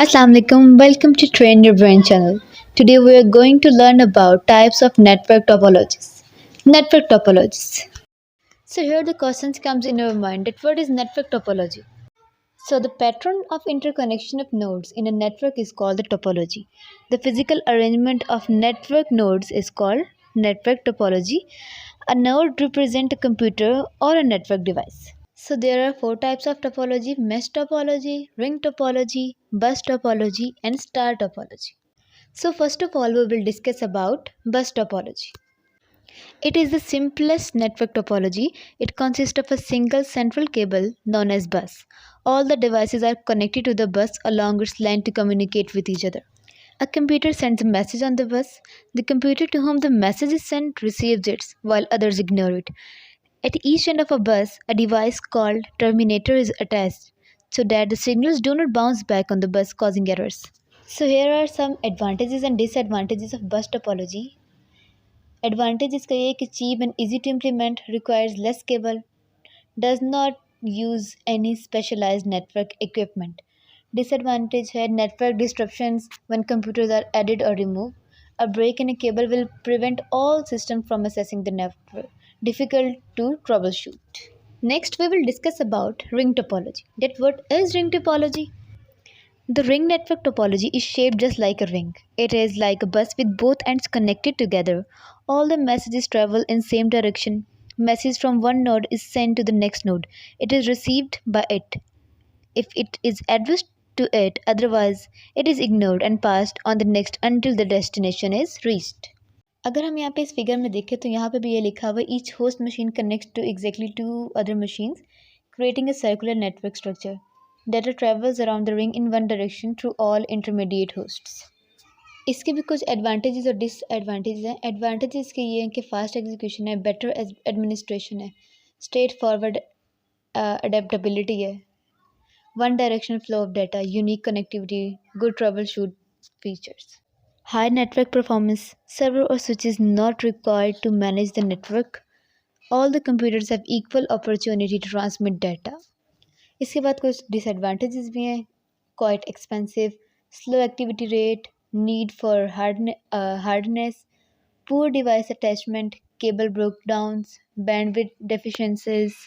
Assalamu alaikum, welcome to Train Your Brain channel. Today we are going to learn about types of network topologies. Network topologies. So here the question comes in your mind that what is network topology? So the pattern of interconnection of nodes in a network is called the topology. The physical arrangement of network nodes is called network topology. A node represents a computer or a network device. So there are four types of topology: mesh topology, ring topology, bus topology, and star topology. So first of all, we will discuss about bus topology. It is the simplest network topology. It consists of a single central cable known as bus. All the devices are connected to the bus along its line to communicate with each other. A computer sends a message on the bus. The computer to whom the message is sent receives it, while others ignore it. At each end of a bus, a device called terminator is attached so that the signals do not bounce back on the bus, causing errors. So here are some advantages and disadvantages of bus topology. Advantage इसका ये है कि cheap and easy to implement, requires less cable, does not use any specialized network equipment. Disadvantage है network disruptions when computers are added or removed. A break in a cable will prevent all systems from accessing the network. Difficult to troubleshoot. Next, we will discuss about ring topology. That what is ring topology? The ring network topology is shaped just like a ring. It is like a bus with both ends connected together. All the messages travel in same direction. Message from one node is sent to the next node. It is received by it. If it is addressed to it, otherwise it is ignored and passed on the next until the destination is reached. अगर हम यहाँ पे इस figure में देखें तो यहाँ पे भी ये लिखा हुआ है each host machine connects to exactly two other machines creating a circular network structure. Data travels around the ring in one direction through all intermediate hosts. इसके भी कुछ एडवांटेजेस और डिसएडवांटेजेस हैं. एडवांटेजेस के ये हैं कि फास्ट एग्जीक्यूशन है, बेटर एडमिनिस्ट्रेशन है, स्ट्रेट फॉरवर्ड अडेप्टेबिलिटी है, one directional flow of data, unique connectivity, good trouble shoot features. High network performance. Server or switch is not required to manage the network. All the computers have equal opportunity to transmit data. इसके बाद कुछ disadvantages भी हैं. Quite expensive, slow activity rate, need for hardness, poor device attachment, cable breakdowns, bandwidth deficiencies.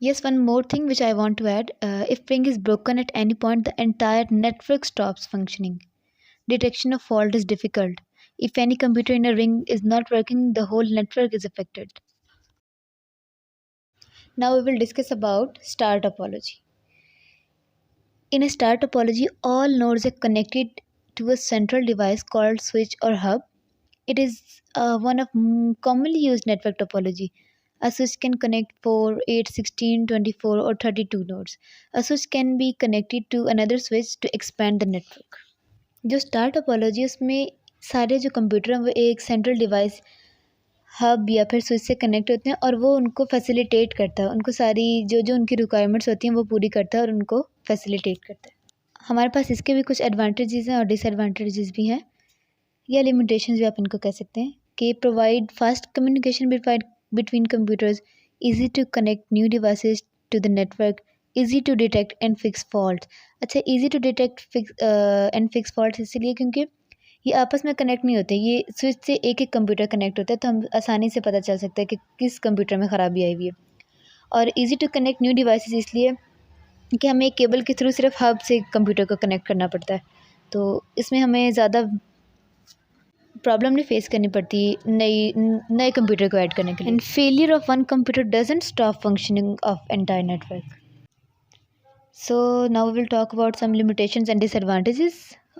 Yes, one more thing which I want to add. If ring is broken at any point, the entire network stops functioning. Detection of fault is difficult. If any computer in a ring is not working, the whole network is affected. Now we will discuss about star topology. In a star topology, all nodes are connected to a central device called switch or hub. It is one of commonly used network topology. A switch can connect 4, 8, 16, 24 or 32 nodes. A switch can be connected to another switch to expand the network. जो star topology है उसमें सारे जो computer हैं वो एक central device hub या फिर स्विच से कनेक्ट होते हैं और वो उनको फैसिलिटेट करता है, उनको सारी जो जो उनकी रिक्वायरमेंट्स होती हैं वो पूरी करता है और उनको फैसिलिटेट करता है. हमारे पास इसके भी कुछ एडवांटेजेस हैं और डिसएडवांटेजेस भी हैं या लिमिटेशंस भी आप इनको कह सकते हैं. कि provide fast communication between computers, easy to connect new devices to the network, easy to detect and fix fault. अच्छा, easy to detect and fix fault इसलिए क्योंकि ये आपस में कनेक्ट नहीं होते. ये स्विच से एक एक कंप्यूटर कनेक्ट होता है तो हम आसानी से पता चल सकता है कि किस कंप्यूटर में ख़राबी आई हुई है. और easy to connect new devices इसलिए कि हमें एक केबल के थ्रू सिर्फ हब से कंप्यूटर को कनेक्ट करना पड़ता है, तो इसमें हमें ज़्यादा प्रॉब्लम नहीं फेस करनी पड़ती नए कंप्यूटर को ऐड करने के लिए. And failure of one computer doesn't stop functioning of entire network. So now we will talk about some limitations and disadvantages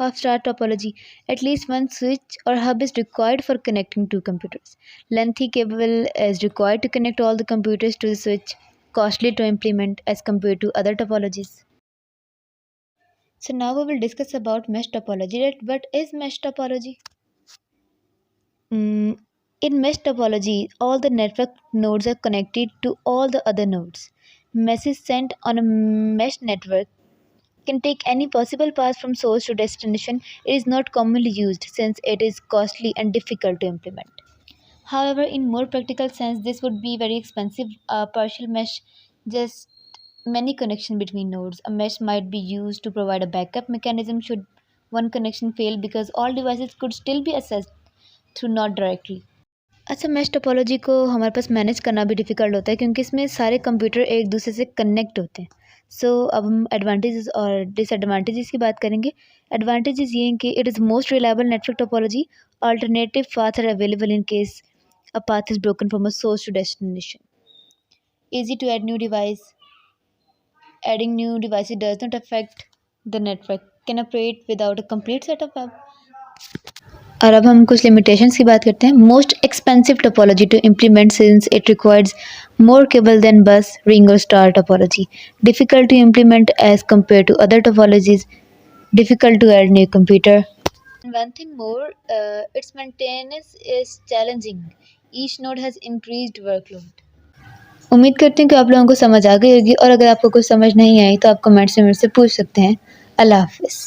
of star topology. At least one switch or hub is required for connecting two computers. Lengthy cable is required to connect all the computers to the switch. Costly to implement as compared to other topologies. So now we will discuss about mesh topology. What is mesh topology? In mesh topology, all the network nodes are connected to all the other nodes. Message sent on a mesh network can take any possible path from source to destination. It is not commonly used since it is costly and difficult to implement. However, in more practical sense, this would be very expensive. A partial mesh just many connection between nodes. A mesh might be used to provide a backup mechanism should one connection fail because all devices could still be accessed through not directly. अच्छा, mesh topology को हमारे पास manage करना भी difficult होता है क्योंकि इसमें सारे कंप्यूटर एक दूसरे से कनेक्ट होते हैं। अब हम एडवांटेजेस और डिसएडवांटेजेस की बात करेंगे। एडवांटेजेस ये हैं कि it is most reliable network topology, alternative path are available in case a path is broken from a source to destination. Easy to add new device. Adding new devices does not affect the network. Can operate without a complete setup. और अब हम कुछ limitations की बात करते हैं। Most expensive topology to implement since it requires more cable than bus ring और star topology. Difficult to implement as compare to other topologies. Difficult to add new computer. One thing more, its maintenance is challenging. Each node has increased workload. उम्मीद करती हूँ कि आप लोगों को समझ आ गई होगी और अगर आपको कुछ समझ नहीं आई तो आप कमेंट्स में मुझसे पूछ सकते हैं। अल्लाह हाफिज़।